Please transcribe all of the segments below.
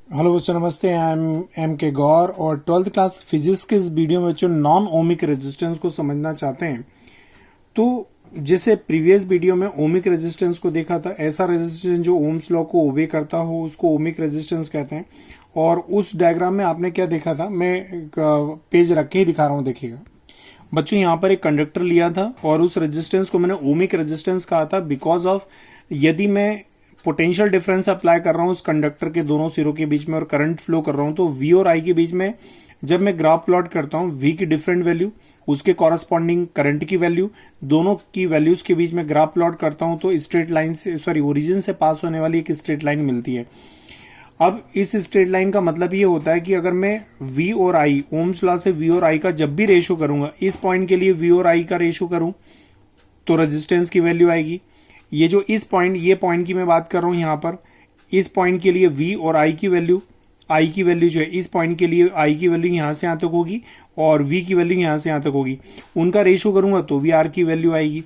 Hello बच्चों, नमस्ते। I am M के गौर और ट्वेल्थ क्लास फिजिक्स के इस वीडियो में बच्चों नॉन ओमिक रेजिस्टेंस को समझना चाहते हैं। तो जैसे प्रीवियस वीडियो में ओमिक रेजिस्टेंस को देखा था, ऐसा रेजिस्टेंस जो ओम्स लॉ को ओबे करता हो उसको ओमिक रेजिस्टेंस कहते हैं। और उस डायग्राम में आपने क्या देखा था, मैं पेज रख के ही दिखा रहा हूं, देखिएगा बच्चों। यहाँ पर एक कंडक्टर लिया था और उस रेजिस्टेंस को मैंने ओमिक रेजिस्टेंस कहा था बिकॉज ऑफ यदि मैं पोटेंशियल डिफरेंस अप्लाई कर रहा हूं उस कंडक्टर के दोनों सिरों के बीच में और करंट फ्लो कर रहा हूं, तो वी और आई के बीच में जब मैं ग्राफ प्लॉट करता हूं, वी की डिफरेंट वैल्यू, उसके कॉरस्पॉन्डिंग करंट की वैल्यू, दोनों की वैल्यूज के बीच में ग्राफ प्लॉट करता हूं तो स्ट्रेट लाइन से, सॉरी, ओरिजिन से पास होने वाली एक स्ट्रेट लाइन मिलती है। अब इस स्ट्रेट लाइन का मतलब ये होता है कि अगर मैं V और I, ओम्स लॉ से V और I का जब भी रेशो करूंगा, इस पॉइंट के लिए V और I का रेशो करूं तो रेजिस्टेंस की वैल्यू आएगी। ये जो इस पॉइंट, ये पॉइंट की मैं बात कर रहा हूं, यहां पर इस पॉइंट के लिए V और I की वैल्यू, I की वैल्यू जो है इस पॉइंट के लिए I की वैल्यू यहां से यहां तक होगी और V की वैल्यू यहां से यहां तक होगी। उनका रेशो करूंगा तो भी R की वैल्यू आएगी।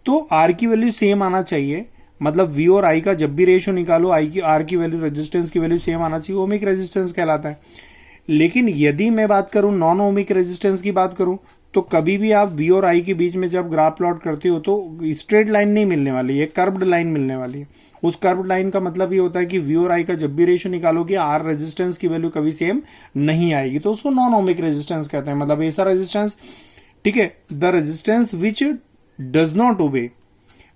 तो R की वैल्यू सेम आना चाहिए, मतलब V और I का जब भी रेशो निकालो, I की R की वैल्यू, रेजिस्टेंस की वैल्यू सेम आना चाहिए, ओमिक रेजिस्टेंस कहलाता है। लेकिन यदि मैं बात करूं नॉन ओमिक रेजिस्टेंस की बात करूं, तो कभी भी आप V और I के बीच में जब ग्राफ प्लॉट करते हो तो स्ट्रेट लाइन नहीं मिलने वाली है, कर्व्ड लाइन मिलने वाली है। उस कर्व्ड लाइन का मतलब ये होता है कि V और I का जब भी रेशो निकालोगे R रेजिस्टेंस की वैल्यू कभी सेम नहीं आएगी, तो उसको नॉन ओमिक रेजिस्टेंस कहते हैं। मतलब ऐसा रेजिस्टेंस, ठीक है, the resistance which does not ओबे,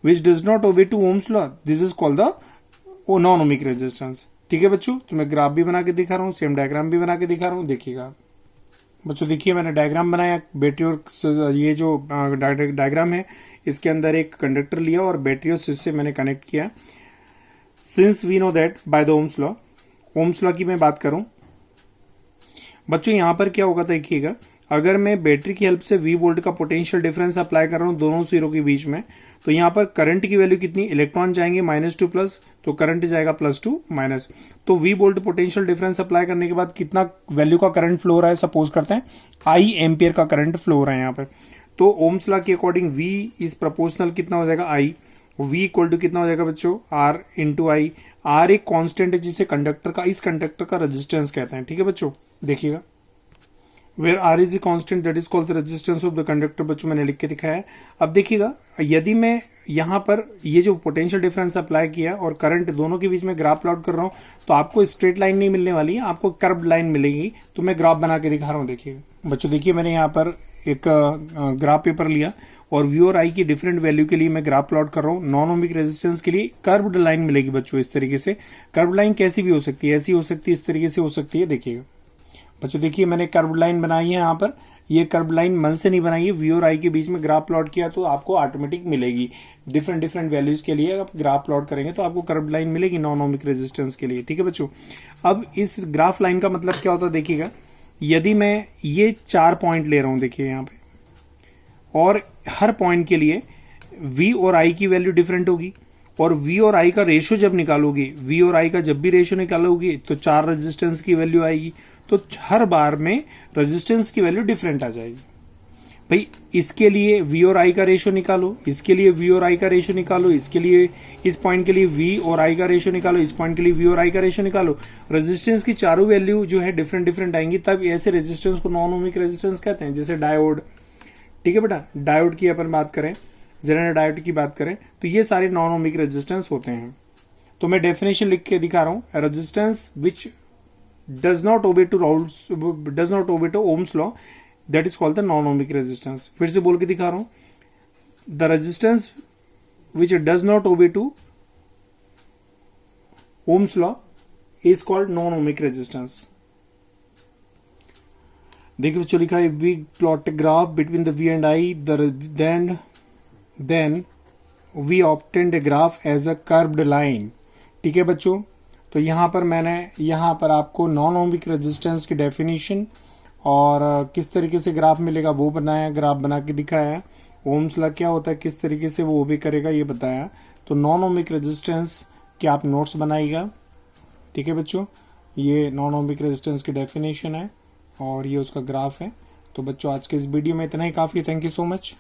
which does not obey to Ohm's law, this is called the non-ohmic resistance। ठीक है बच्चों, तो मैं ग्राफ भी बना के दिखा रहा हूँ, सेम डायग्राम भी बना के दिखा रहा हूँ, देखिएगा बच्चों। देखिए मैंने डायग्राम बनाया, बैटरी और ये जो डायग्राम है इसके अंदर एक कंडक्टर लिया और बैटरी और स्विच से मैंने कनेक्ट किया। Since we know that by the Ohm's law, Ohm's law की मैं बात करूं बच्चों, यहां पर क्या होगा देखिएगा, अगर मैं बैटरी की हेल्प से V वोल्ट का पोटेंशियल डिफरेंस अप्लाई कर रहा हूं दोनों सिरों के बीच में, तो यहां पर करंट की वैल्यू कितनी, इलेक्ट्रॉन जाएंगे -2 प्लस, तो करंट जाएगा +2 माइनस। तो V volt potential difference apply करने के बाद कितना वैल्यू का करंट फ्लो हो रहा है, सपोज करते हैं I एम्पियर का करंट फ्लो हो रहा है यहाँ पे। तो ओम्स लॉ के अकॉर्डिंग V इज प्रोपोर्शनल कितना हो जाएगा, I। V इक्वल टू कितना हो जाएगा बच्चों, R इंटू आई। R एक कॉन्स्टेंट है जिसे कंडक्टर का, इस कंडक्टर का रेजिस्टेंस कहते हैं। ठीक है बच्चों, देखिएगा, where R is a constant that is called the resistance of the conductor, बच्चों मैंने लिख के दिखाया है। अब देखिएगा, यदि मैं यहां पर ये जो पोटेंशियल डिफरेंस अप्लाई किया और करंट दोनों के बीच में ग्राफ प्लॉट कर रहा हूं, तो आपको स्ट्रेट लाइन नहीं मिलने वाली है, आपको कर्व्ड लाइन मिलेगी। तो मैं ग्राफ बना के दिखा रहा हूं, देखिएगा बच्चों। देखिए मैंने यहाँ पर एक ग्राफ पेपर लिया और V और I की डिफरेंट वैल्यू के लिए मैं ग्राफ प्लॉट कर रहा हूँ। नॉन ओमिक रेजिस्टेंस के लिए कर्व्ड लाइन मिलेगी बच्चों इस तरीके से। कर्व्ड लाइन कैसी भी हो सकती है, ऐसी हो सकती है, इस तरीके से हो सकती है। देखिएगा बच्चों, देखिए मैंने कर्व्ड लाइन बनाई है यहाँ पर। ये कर्व्ड लाइन मन से नहीं बनाई है, V और I के बीच में ग्राफ प्लॉट किया तो आपको ऑटोमेटिक मिलेगी। डिफरेंट डिफरेंट वैल्यूज के लिए आप ग्राफ प्लॉट करेंगे तो आपको कर्व्ड लाइन मिलेगी नॉन ओमिक रेजिस्टेंस के लिए। ठीक है बच्चों, अब इस ग्राफ लाइन का मतलब क्या होता है देखिएगा, यदि मैं ये 4 पॉइंट ले रहा हूं, देखिए यहाँ पे, और हर पॉइंट के लिए V और I की वैल्यू डिफरेंट होगी, और V और I का रेशियो जब निकालोगे, V और I का जब भी रेशियो निकालोगे तो 4 रेजिस्टेंस की वैल्यू आएगी, तो हर बार में रेजिस्टेंस की वैल्यू डिफरेंट आ जाएगी। भाई इसके लिए V और I का रेशियो निकालो, इसके लिए V और I का रेशियो निकालो, इसके लिए, इस पॉइंट के लिए V और I का रेशियो निकालो, इस पॉइंट के लिए V और I का रेशियो निकालो। रेजिस्टेंस की चारों वैल्यू जो है डिफरेंट डिफरेंट आएंगी, तब ऐसे रेजिस्टेंस को नॉन ओमिक रेजिस्टेंस कहते हैं। जैसे डायोड, ठीक है बेटा, डायोड की अपन बात करें, जेनर डायोड की बात करें, तो ये सारे नॉन ओमिक रेजिस्टेंस होते हैं। तो मैं डेफिनेशन लिख के दिखा रहा हूं, resistance which does not obey to rules, does not obey to Ohm's law, that is called the non ohmic resistance. फिर से बोल के दिखा रहा हूं, the resistance which does not obey to Ohm's law is called non ohmic resistance. देखिए बच्चों, लिखा है we plot graph between the V and I, then we obtained a graph as a curved line. ठीक है बच्चों, तो यहां पर मैंने यहां पर आपको नॉन ओमिक रेजिस्टेंस की डेफिनेशन और किस तरीके से ग्राफ मिलेगा वो बनाया, ग्राफ बना के दिखाया। ओम्स लॉ क्या होता है, किस तरीके से वो ओबे करेगा ये बताया। तो नॉन ओमिक रेजिस्टेंस के आप नोट्स बनाइएगा। ठीक है बच्चों, ये नॉन ओमिक रेजिस्टेंस की डेफिनेशन है और ये उसका ग्राफ है। तो बच्चों आज के इस वीडियो में इतना ही काफी। Thank you so much.